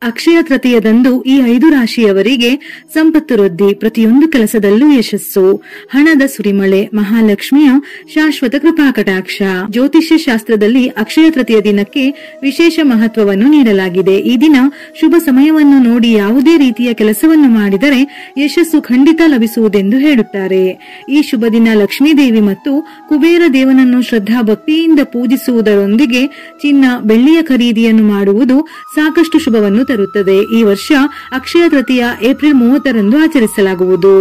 ಅಕ್ಷಯ ತೃತೀಯದಂದು ಈ 5 ರಾಶಿಯವರಿಗೆ ಸಂಪತ್ತು ವೃದ್ಧಿ, ಪ್ರತಿಯೊಂದು ಕೆಲಸದಲ್ಲೂ ಯಶಸ್ಸು, ಹಣದ ಸುರಿಮಳೆ, ಮಹಾಲಕ್ಷ್ಮಿಯ ಶಾಶ್ವತ ಕೃಪಾ ಕಟಾಕ್ಷ. ಜ್ಯೋತಿಷ್ಯ ಶಾಸ್ತ್ರದಲ್ಲಿ ಅಕ್ಷಯ ತೃತೀಯ ದಿನಕ್ಕೆ ವಿಶೇಷ ಮಹತ್ವವನ್ನು ನೀಡಲಾಗಿದೆ. ಈ ದಿನ ಶುಭ ಸಮಯವನ್ನು ನೋಡಿ ಯಾವುದೇ ರೀತಿಯ ಕೆಲಸವನ್ನು ಮಾಡಿದರೆ ಯಶಸ್ಸು ಖಂಡಿತ ಲಭಿಸುವುದೆಂದು ಹೇಳುತ್ತಾರೆ. ಈ ಶುಭ ದಿನ ಲಕ್ಷ್ಮೀದೇವಿ ಮತ್ತು ಕುಬೇರ ದೇವನನ್ನು ಶ್ರದ್ಧಾ ಭಕ್ತಿಯಿಂದ ಪೂಜಿಸುವುದರೊಂದಿಗೆ ಚಿನ್ನ, ಬೆಳ್ಳಿಯ ಖರೀದಿಯನ್ನು ಮಾಡುವುದು ಸಾಕಷ್ಟು ಶುಭವನ್ನು ತರುತ್ತದೆ. ಈ ವರ್ಷ ಅಕ್ಷಯ ತೃತೀಯ ಏಪ್ರಿಲ್ 30ರಂದು ಆಚರಿಸಲಾಗುವುದು.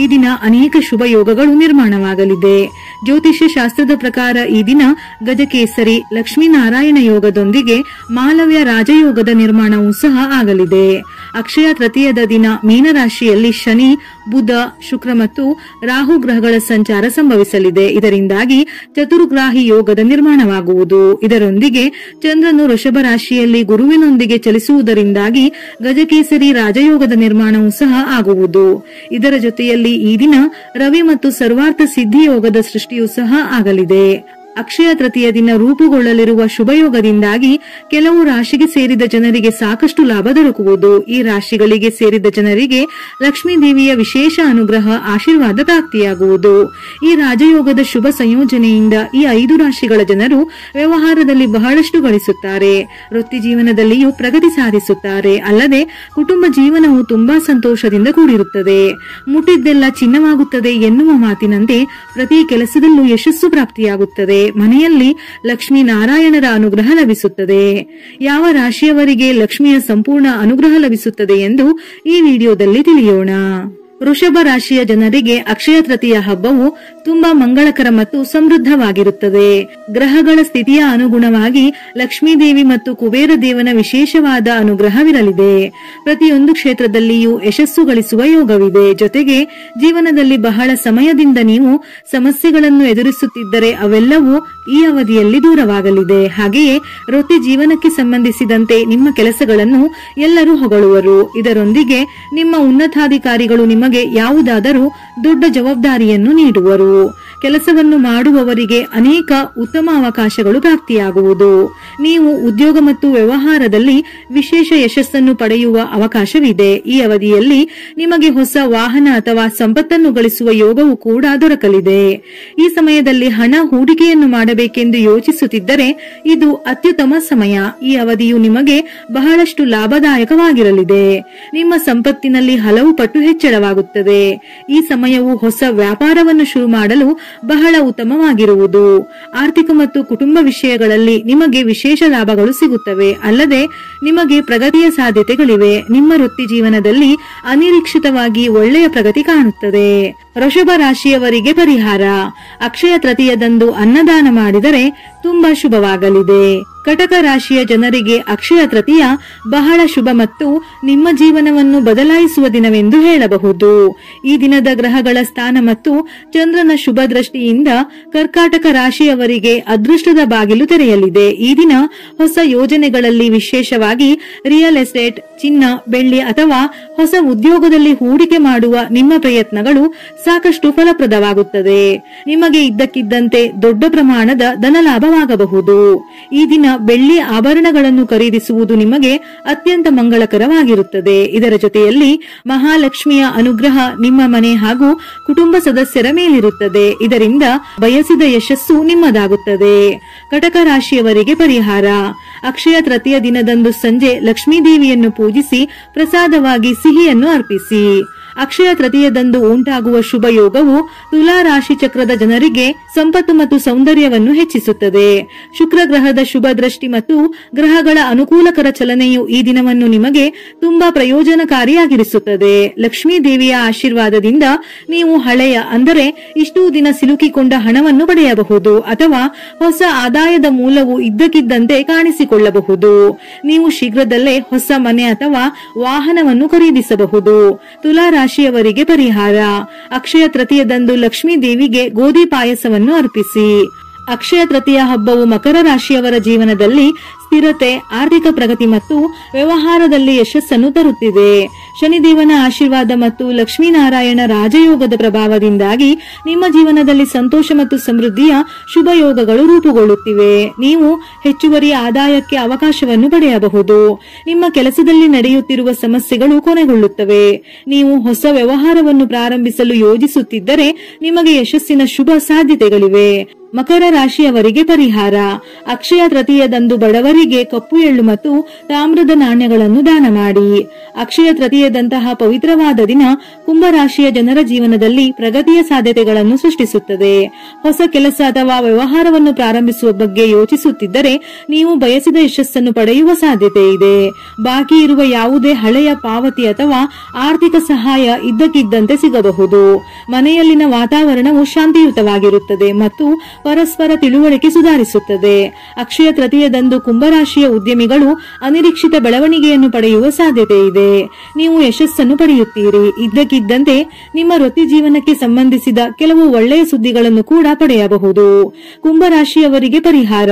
ಈ ದಿನ ಅನೇಕ ಶುಭ ಯೋಗಗಳು ನಿರ್ಮಾಣವಾಗಲಿದೆ. ಜ್ಯೋತಿಷ್ಯ ಶಾಸ್ತ್ರದ ಪ್ರಕಾರ ಈ ದಿನ ಗಜಕೇಸರಿ, ಲಕ್ಷ್ಮೀನಾರಾಯಣ ಯೋಗದೊಂದಿಗೆ ಮಾಲವ್ಯ ರಾಜಯೋಗದ ನಿರ್ಮಾಣವೂ ಸಹ ಆಗಲಿದೆ. ಅಕ್ಷಯ ತೃತೀಯದ ದಿನ ಮೀನರಾಶಿಯಲ್ಲಿ ಶನಿ, ಬುಧ, ಶುಕ್ರ ಮತ್ತು ರಾಹು ಗ್ರಹಗಳ ಸಂಚಾರ ಸಂಭವಿಸಲಿದೆ. ಇದರಿಂದಾಗಿ ಚತುರ್ಗ್ರಾಹಿ ಯೋಗದ ನಿರ್ಮಾಣವಾಗುವುದು. ಇದರೊಂದಿಗೆ ಚಂದ್ರನು ವೃಷಭ ರಾಶಿಯಲ್ಲಿ ಗುರುವಿನೊಂದಿಗೆ ಚಲಿಸುವುದರಿಂದಾಗಿ ಗಜಕೇಸರಿ ರಾಜಯೋಗದ ನಿರ್ಮಾಣವೂ ಸಹ ಆಗುವುದು. ಇದರ ಜೊತೆಯಲ್ಲಿ ಈ ದಿನ ರವಿ ಮತ್ತು ಸರ್ವಾರ್ಥ ಸಿದ್ಧಿ ಯೋಗದ ಸೃಷ್ಟಿಯೂ ಸಹ ಆಗಲಿದೆ. ಅಕ್ಷಯ ತೃತೀಯ ದಿನ ರೂಪುಗೊಳ್ಳಲಿರುವ ಶುಭಯೋಗದಿಂದಾಗಿ ಕೆಲವು ರಾಶಿಗೆ ಸೇರಿದ ಜನರಿಗೆ ಸಾಕಷ್ಟು ಲಾಭ ದೊರಕುವುದು. ಈ ರಾಶಿಗಳಿಗೆ ಸೇರಿದ ಜನರಿಗೆ ಲಕ್ಷ್ಮೀ ದೇವಿಯ ವಿಶೇಷ ಅನುಗ್ರಹ, ಆಶೀರ್ವಾದ ಪ್ರಾಪ್ತಿಯಾಗುವುದು. ಈ ರಾಜಯೋಗದ ಶುಭ ಸಂಯೋಜನೆಯಿಂದ ಈ 5 ರಾಶಿಗಳ ಜನರು ವ್ಯವಹಾರದಲ್ಲಿ ಬಹಳಷ್ಟು ಗಳಿಸುತ್ತಾರೆ. ವೃತ್ತಿ ಜೀವನದಲ್ಲಿಯೂ ಪ್ರಗತಿ ಸಾಧಿಸುತ್ತಾರೆ. ಅಲ್ಲದೆ ಕುಟುಂಬ ಜೀವನವು ತುಂಬಾ ಸಂತೋಷದಿಂದ ಕೂಡಿರುತ್ತದೆ. ಮುಟ್ಟಿದ್ದೆಲ್ಲ ಚಿನ್ನವಾಗುತ್ತದೆ ಎನ್ನುವ ಮಾತಿನಂತೆ ಪ್ರತಿ ಕೆಲಸದಲ್ಲೂ ಯಶಸ್ಸು ಪ್ರಾಪ್ತಿಯಾಗುತ್ತದೆ. ಮನೆಯಲ್ಲಿ ಲಕ್ಷ್ಮೀ ನಾರಾಯಣರ ಅನುಗ್ರಹ ಲಭಿಸುತ್ತದೆ. ಯಾವ ರಾಶಿಯವರಿಗೆ ಲಕ್ಷ್ಮಿಯ ಸಂಪೂರ್ಣ ಅನುಗ್ರಹ ಲಭಿಸುತ್ತದೆ ಎಂದು ಈ ವಿಡಿಯೋದಲ್ಲಿ ತಿಳಿಯೋಣ. ವೃಷಭ ರಾಶಿಯ ಜನರಿಗೆ ಅಕ್ಷಯ ತೃತೀಯ ಹಬ್ಬವು ತುಂಬಾ ಮಂಗಳಕರ ಮತ್ತು ಸಮೃದ್ಧವಾಗಿರುತ್ತದೆ. ಗ್ರಹಗಳ ಸ್ಥಿತಿಯ ಅನುಗುಣವಾಗಿ ಲಕ್ಷ್ಮೀದೇವಿ ಮತ್ತು ಕುಬೇರ ದೇವನ ವಿಶೇಷವಾದ ಅನುಗ್ರಹವಿರಲಿದೆ. ಪ್ರತಿಯೊಂದು ಕ್ಷೇತ್ರದಲ್ಲಿಯೂ ಯಶಸ್ಸು ಗಳಿಸುವ ಯೋಗವಿದೆ. ಜೊತೆಗೆ ಜೀವನದಲ್ಲಿ ಬಹಳ ಸಮಯದಿಂದ ನೀವು ಸಮಸ್ಯೆಗಳನ್ನು ಎದುರಿಸುತ್ತಿದ್ದರೆ ಅವೆಲ್ಲವೂ ಈ ಅವಧಿಯಲ್ಲಿ ದೂರವಾಗಲಿದೆ. ಹಾಗೆಯೇ ವೃತ್ತಿ ಜೀವನಕ್ಕೆ ಸಂಬಂಧಿಸಿದಂತೆ ನಿಮ್ಮ ಕೆಲಸಗಳನ್ನು ಎಲ್ಲರೂ ಹೊಗಳುವರು. ಇದರೊಂದಿಗೆ ನಿಮ್ಮ ಉನ್ನತಾಧಿಕಾರಿಗಳು ನಿಮಗೆ ಯಾವುದಾದರೂ ದೊಡ್ಡ ಜವಾಬ್ದಾರಿಯನ್ನು ನೀಡುವರು. ಕೆಲಸವನ್ನು ಮಾಡುವವರಿಗೆ ಅನೇಕ ಉತ್ತಮ ಅವಕಾಶಗಳು ಪ್ರಾಪ್ತಿಯಾಗುವುದು. ನೀವು ಉದ್ಯೋಗ ಮತ್ತು ವ್ಯವಹಾರದಲ್ಲಿ ವಿಶೇಷ ಯಶಸ್ಸನ್ನು ಪಡೆಯುವ ಅವಕಾಶವಿದೆ. ಈ ಅವಧಿಯಲ್ಲಿ ನಿಮಗೆ ಹೊಸ ವಾಹನ ಅಥವಾ ಸಂಪತ್ತನ್ನು ಗಳಿಸುವ ಯೋಗವೂ ಕೂಡ ದೊರಕಲಿದೆ. ಈ ಸಮಯದಲ್ಲಿ ಹಣ ಹೂಡಿಕೆಯನ್ನು ಮಾಡಬೇಕೆಂದು ಯೋಚಿಸುತ್ತಿದ್ದರೆ ಇದು ಅತ್ಯುತ್ತಮ ಸಮಯ. ಈ ಅವಧಿಯು ನಿಮಗೆ ಬಹಳಷ್ಟು ಲಾಭದಾಯಕವಾಗಿರಲಿದೆ. ನಿಮ್ಮ ಸಂಪತ್ತಿನಲ್ಲಿ ಹಲವು ಪಟ್ಟು ಹೆಚ್ಚಳವಾಗುತ್ತದೆ. ಈ ಸಮಯವು ಹೊಸ ವ್ಯಾಪಾರವನ್ನು ಶುರು ಮಾಡಲು ಬಹಳ ಉತ್ತಮವಾಗಿರುವುದು. ಆರ್ಥಿಕ ಮತ್ತು ಕುಟುಂಬ ವಿಷಯಗಳಲ್ಲಿ ನಿಮಗೆ ವಿಶೇಷ ಲಾಭಗಳು ಸಿಗುತ್ತವೆ. ಅಲ್ಲದೆ ನಿಮಗೆ ಪ್ರಗತಿಯ ಸಾಧ್ಯತೆಗಳಿವೆ. ನಿಮ್ಮ ವೃತ್ತಿ ಜೀವನದಲ್ಲಿ ಅನಿರೀಕ್ಷಿತವಾಗಿ ಒಳ್ಳೆಯ ಪ್ರಗತಿ ಕಾಣುತ್ತದೆ. ವೃಷಭ ರಾಶಿಯವರಿಗೆ ಪರಿಹಾರ: ಅಕ್ಷಯ ತೃತೀಯದಂದು ಅನ್ನದಾನ ಮಾಡಿದರೆ ತುಂಬಾ ಶುಭವಾಗಲಿದೆ. ಕಟಕ ರಾಶಿಯ ಜನರಿಗೆ ಅಕ್ಷಯ ತೃತೀಯ ಬಹಳ ಶುಭ ಮತ್ತು ನಿಮ್ಮ ಜೀವನವನ್ನು ಬದಲಾಯಿಸುವ ದಿನವೆಂದು ಹೇಳಬಹುದು. ಈ ದಿನದ ಗ್ರಹಗಳ ಸ್ಥಾನ ಮತ್ತು ಚಂದ್ರನ ಶುಭ ದೃಷ್ಟಿಯಿಂದ ಕರ್ಕಾಟಕ ರಾಶಿಯವರಿಗೆ ಅದೃಷ್ಟದ ಬಾಗಿಲು ತೆರೆಯಲಿದೆ. ಈ ದಿನ ಹೊಸ ಯೋಜನೆಗಳಲ್ಲಿ, ವಿಶೇಷವಾಗಿ ರಿಯಲ್ ಎಸ್ಟೇಟ್, ಚಿನ್ನ, ಬೆಳ್ಳಿ ಅಥವಾ ಹೊಸ ಉದ್ಯೋಗದಲ್ಲಿ ಹೂಡಿಕೆ ಮಾಡುವ ನಿಮ್ಮ ಪ್ರಯತ್ನಗಳು ಸಾಕಷ್ಟು ಫಲಪ್ರದವಾಗುತ್ತದೆ. ನಿಮಗೆ ಇದ್ದಕ್ಕಿದ್ದಂತೆ ದೊಡ್ಡ ಪ್ರಮಾಣದ ಧನಲಾಭವಾಗಬಹುದು. ಈ ದಿನ ಬೆಳ್ಳಿ ಆಭರಣಗಳನ್ನು ಖರೀದಿಸುವುದು ನಿಮಗೆ ಅತ್ಯಂತ ಮಂಗಳಕರವಾಗಿರುತ್ತದೆ. ಇದರ ಜೊತೆಯಲ್ಲಿ ಮಹಾಲಕ್ಷ್ಮಿಯ ಅನುಗ್ರಹ ನಿಮ್ಮ ಮನೆ ಹಾಗೂ ಕುಟುಂಬ ಸದಸ್ಯರ ಮೇಲಿರುತ್ತದೆ. ಇದರಿಂದ ಬಯಸಿದ ಯಶಸ್ಸು ನಿಮ್ಮದಾಗುತ್ತದೆ. ಕಟಕ ರಾಶಿಯವರಿಗೆ ಪರಿಹಾರ: ಅಕ್ಷಯ ತೃತೀಯ ದಿನದಂದು ಸಂಜೆ ಲಕ್ಷ್ಮೀದೇವಿಯನ್ನು ಪೂಜಿಸಿ ಪ್ರಸಾದವಾಗಿ ಸಿಹಿಯನ್ನು ಅರ್ಪಿಸಿ. ಅಕ್ಷಯ ತೃತೀಯದಂದು ಉಂಟಾಗುವ ಶುಭ ಯೋಗವು ತುಲಾ ರಾಶಿ ಚಕ್ರದ ಜನರಿಗೆ ಸಂಪತ್ತು ಮತ್ತು ಸೌಂದರ್ಯವನ್ನು ಹೆಚ್ಚಿಸುತ್ತದೆ. ಶುಕ್ರ ಗ್ರಹದ ಶುಭ ದೃಷ್ಟಿ ಮತ್ತು ಗ್ರಹಗಳ ಅನುಕೂಲಕರ ಚಲನೆಯು ಈ ದಿನವನ್ನು ನಿಮಗೆ ತುಂಬಾ ಪ್ರಯೋಜನಕಾರಿಯಾಗಿರಿಸುತ್ತದೆ. ಲಕ್ಷ್ಮೀ ದೇವಿಯ ಆಶೀರ್ವಾದದಿಂದ ನೀವು ಹಳೆಯ, ಅಂದರೆ ಇಷ್ಟೂ ದಿನ ಸಿಲುಕಿಕೊಂಡ ಹಣವನ್ನು ಪಡೆಯಬಹುದು ಅಥವಾ ಹೊಸ ಆದಾಯದ ಮೂಲವು ಇದ್ದಕ್ಕಿದ್ದಂತೆ ಕಾಣಿಸಿಕೊಳ್ಳಬಹುದು. ನೀವು ಶೀಘ್ರದಲ್ಲೇ ಹೊಸ ಮನೆ ಅಥವಾ ವಾಹನವನ್ನು ಖರೀದಿಸಬಹುದು. ತುಲಾ ರಾಶಿಯವರಿಗೆ ಪರಿಹಾರ: ಅಕ್ಷಯ ತೃತೀಯದಂದು ಲಕ್ಷ್ಮೀ ದೇವಿಗೆ ಗೋಧಿ ಪಾಯಸವನ್ನು ಅರ್ಪಿಸಿ. ಅಕ್ಷಯ ತೃತೀಯ ಹಬ್ಬವು ಮಕರ ರಾಶಿಯವರ ಜೀವನದಲ್ಲಿ ಸ್ಥಿರತೆ, ಆರ್ಥಿಕ ಪ್ರಗತಿ ಮತ್ತು ವ್ಯವಹಾರದಲ್ಲಿ ಯಶಸ್ಸನ್ನು ತರುತ್ತಿದೆ. ಶನಿದೇವನ ಆಶೀರ್ವಾದ ಮತ್ತು ಲಕ್ಷ್ಮೀನಾರಾಯಣ ರಾಜಯೋಗದ ಪ್ರಭಾವದಿಂದಾಗಿ ನಿಮ್ಮ ಜೀವನದಲ್ಲಿ ಸಂತೋಷ ಮತ್ತು ಸಮೃದ್ಧಿಯ ಶುಭ ಯೋಗಗಳು ರೂಪುಗೊಳ್ಳುತ್ತಿವೆ. ನೀವು ಹೆಚ್ಚುವರಿ ಆದಾಯಕ್ಕೆ ಅವಕಾಶವನ್ನು ಪಡೆಯಬಹುದು. ನಿಮ್ಮ ಕೆಲಸದಲ್ಲಿ ನಡೆಯುತ್ತಿರುವ ಸಮಸ್ಯೆಗಳು ಕೊನೆಗೊಳ್ಳುತ್ತವೆ. ನೀವು ಹೊಸ ವ್ಯವಹಾರವನ್ನು ಪ್ರಾರಂಭಿಸಲು ಯೋಜಿಸುತ್ತಿದ್ದರೆ ನಿಮಗೆ ಯಶಸ್ಸಿನ ಶುಭ ಸಾಧ್ಯತೆಗಳಿವೆ. ಮಕರ ರಾಶಿಯವರಿಗೆ ಪರಿಹಾರ. ಅಕ್ಷಯ ತೃತೀಯದಂದು ಬಡವರಿಗೆ ಕಪ್ಪು ಎಳ್ಳು ಮತ್ತು ತಾಮ್ರದ ನಾಣ್ಯಗಳನ್ನು ದಾನ ಮಾಡಿ. ಅಕ್ಷಯ ತೃತೀಯದಂತಹ ಪವಿತ್ರವಾದ ದಿನ ಕುಂಭರಾಶಿಯ ಜನರ ಜೀವನದಲ್ಲಿ ಪ್ರಗತಿಯ ಸಾಧ್ಯತೆಗಳನ್ನು ಸೃಷ್ಟಿಸುತ್ತದೆ. ಹೊಸ ಕೆಲಸ ಅಥವಾ ವ್ಯವಹಾರವನ್ನು ಪ್ರಾರಂಭಿಸುವ ಬಗ್ಗೆ ಯೋಚಿಸುತ್ತಿದ್ದರೆ ನೀವು ಬಯಸಿದ ಯಶಸ್ಸನ್ನು ಪಡೆಯುವ ಸಾಧ್ಯತೆ ಇದೆ. ಬಾಕಿ ಇರುವ ಯಾವುದೇ ಹಳೆಯ ಪಾವತಿ ಅಥವಾ ಆರ್ಥಿಕ ಸಹಾಯ ಇದ್ದಕ್ಕಿದ್ದಂತೆ ಸಿಗಬಹುದು. ಮನೆಯಲ್ಲಿನ ವಾತಾವರಣವು ಶಾಂತಿಯುತವಾಗಿರುತ್ತದೆ ಮತ್ತು ಪರಸ್ಪರ ತಿಳುವಳಿಕೆ ಸುಧಾರಿಸುತ್ತದೆ. ಅಕ್ಷಯ ತೃತೀಯದಂದು ಕುಂಭರಾಶಿಯ ಉದ್ಯಮಿಗಳು ಅನಿರೀಕ್ಷಿತ ಬೆಳವಣಿಗೆಯನ್ನು ಪಡೆಯುವ ಸಾಧ್ಯತೆ ಇದೆ. ನೀವು ಯಶಸ್ಸನ್ನು ಪಡೆಯುತ್ತೀರಿ. ಇದ್ದಕ್ಕಿದ್ದಂತೆ ನಿಮ್ಮ ವೃತ್ತಿ ಜೀವನಕ್ಕೆ ಸಂಬಂಧಿಸಿದ ಕೆಲವು ಒಳ್ಳೆಯ ಸುದ್ದಿಗಳನ್ನು ಕೂಡ ಪಡೆಯಬಹುದು. ಕುಂಭರಾಶಿಯವರಿಗೆ ಪರಿಹಾರ.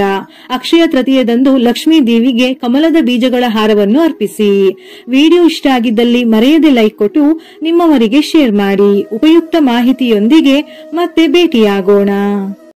ಅಕ್ಷಯ ತೃತೀಯದಂದು ಲಕ್ಷ್ಮೀ ದೇವಿಗೆ ಕಮಲದ ಬೀಜಗಳ ಹಾರವನ್ನು ಅರ್ಪಿಸಿ. ವಿಡಿಯೋ ಇಷ್ಟ ಆಗಿದ್ದಲ್ಲಿ ಮರೆಯದೆ ಲೈಕ್ ಕೊಟ್ಟು ನಿಮ್ಮವರಿಗೆ ಶೇರ್ ಮಾಡಿ. ಉಪಯುಕ್ತ ಮಾಹಿತಿಯೊಂದಿಗೆ ಮತ್ತೆ ಭೇಟಿಯಾಗೋಣ.